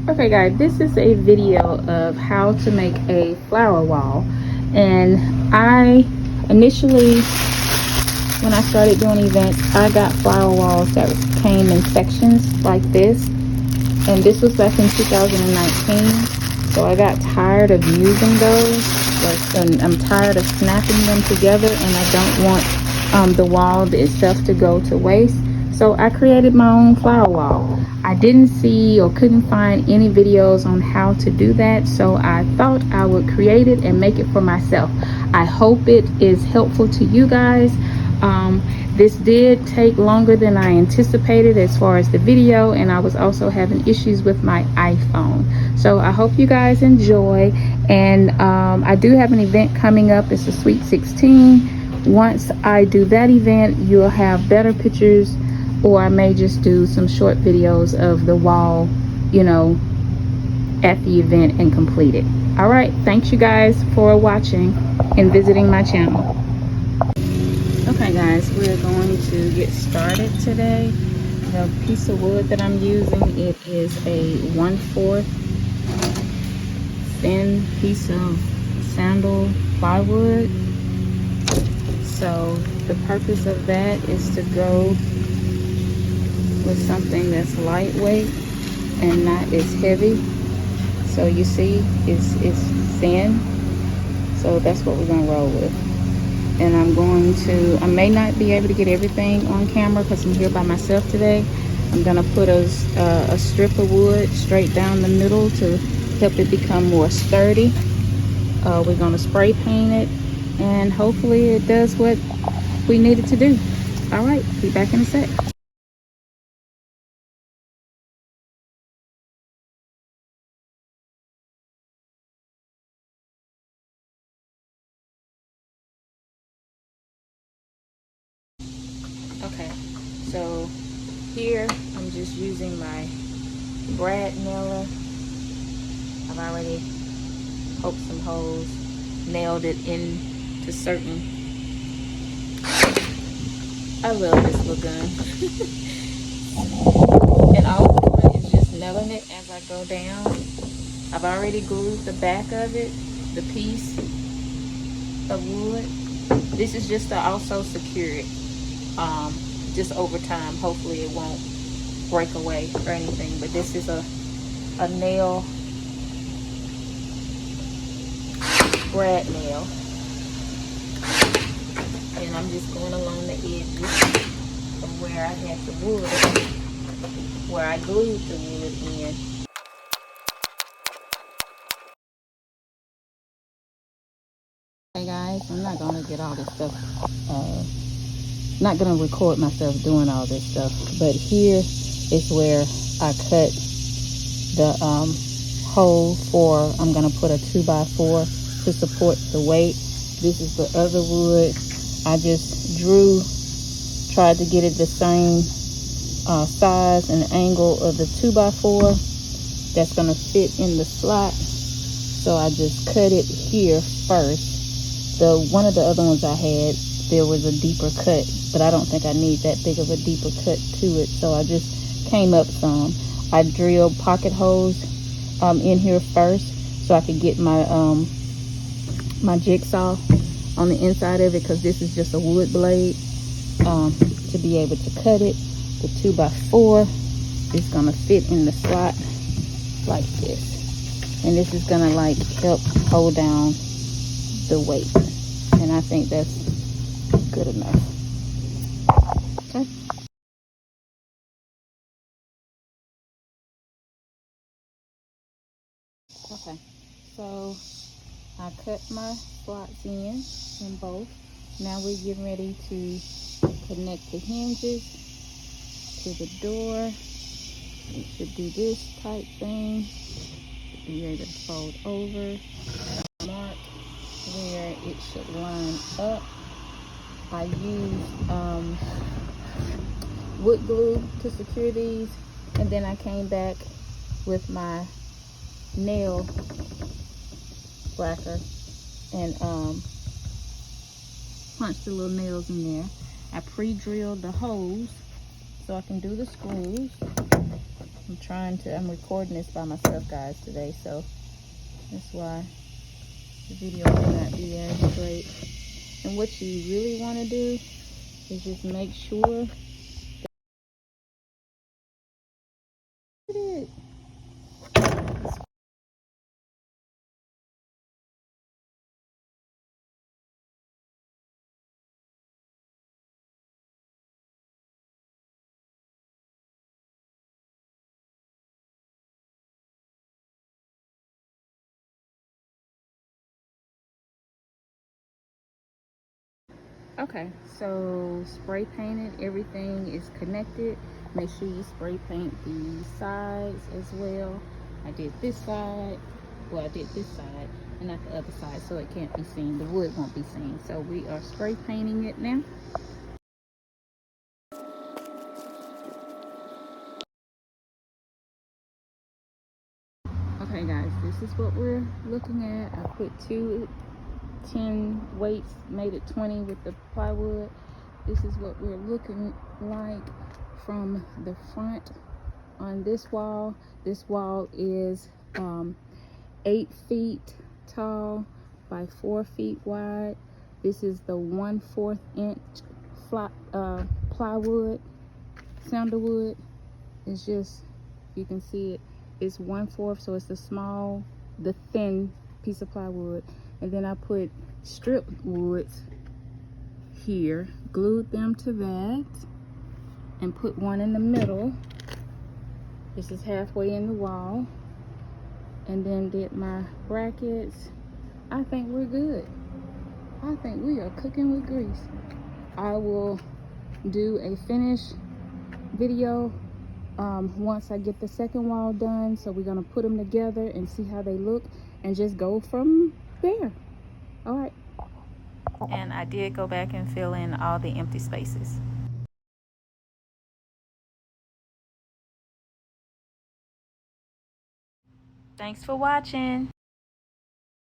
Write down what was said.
Okay guys, this is a video of how to make a flower wall. And I initially, when I started doing events, I got flower walls that came in sections like this, and this was back in 2019. So I got tired of using those, and I'm tired of snapping them together, and I don't want the wall itself to go to waste. So I created my own flower wall. I didn't see or couldn't find any videos on how to do that, so I thought I would create it and make it for myself. I hope it is helpful to you guys. This did take longer than I anticipated as far as the video, and I was also having issues with my iPhone. So I hope you guys enjoy, and I do have an event coming up. It's a Sweet 16. Once I do that event, you'll have better pictures, or I may just do some short videos of the wall, you know, at the event and complete it. All right, thanks you guys for watching and visiting my channel. Okay guys, we're going to get started today. The piece of wood that I'm using, it is a 1/4 thin piece of sandal plywood. So the purpose of that is to go with something that's lightweight and not as heavy. So you see, it's thin. So that's what we're gonna roll with. And I may not be able to get everything on camera because I'm here by myself today. I'm gonna put a strip of wood straight down the middle to help it become more sturdy. We're gonna spray paint it, and hopefully it does what we need it to do. All right, be back in a sec. Okay, so here I'm just using my brad nailer. I've already poked some holes, nailed it into certain. I love this little gun. And all I'm doing is just nailing it as I go down. I've already glued the back of it, the piece of wood. This is just to also secure it. Just over time, hopefully it won't break away or anything. But this is a nail, brad nail, and I'm just going along the edges from where I had the wood, where I glued the wood in. Hey guys, I'm not gonna get all this stuff, not gonna record myself doing all this stuff, but here is where I cut the hole for, I'm gonna put a 2x4 to support the weight. This is the other wood. I just tried to get it the same size and angle of the 2x4 that's gonna fit in the slot. So I just cut it here first. One of the other ones I had, there was a deeper cut, but I don't think I need that big of a deeper cut to it. So I just came up some. I drilled pocket holes in here first so I could get my my jigsaw on the inside of it, because this is just a wood blade, to be able to cut it. The 2x4 is gonna fit in the slot like this, and this is gonna like help hold down the weight, and I think that's good enough. Okay. Okay, so I cut my slots in both. Now we're getting ready to connect the hinges to the door. It should do this type thing. Be able to fold over, mark where it should line up. I used wood glue to secure these, and then I came back with my nail blacker and punched the little nails in there. I pre-drilled the holes so I can do the screws. I'm recording this by myself, guys, today, so that's why the video may not be as great. And what you really want to do is just make sure that okay, so spray painted, everything is connected. Make sure you spray paint the sides as well. I did this side, well, I did this side and not the other side, so it can't be seen. The wood won't be seen. So we are spray painting it now. Okay guys, this is what we're looking at. I put 10 weights, made it 20 with the plywood. This is what we're looking like from the front on this wall. This wall is 8 feet tall by 4 feet wide. This is the 1/4 inch plywood, sandalwood. It's just, you can see it, it's 1/4, so it's the thin piece of plywood. And then I put strip woods here, glued them to that, and put one in the middle. This is halfway in the wall. And then did my brackets. I think we're good. I think we are cooking with grease. I will do a finish video once I get the second wall done. So we're gonna put them together and see how they look and just go from there. All right. And I did go back and fill in all the empty spaces. Thanks for watching.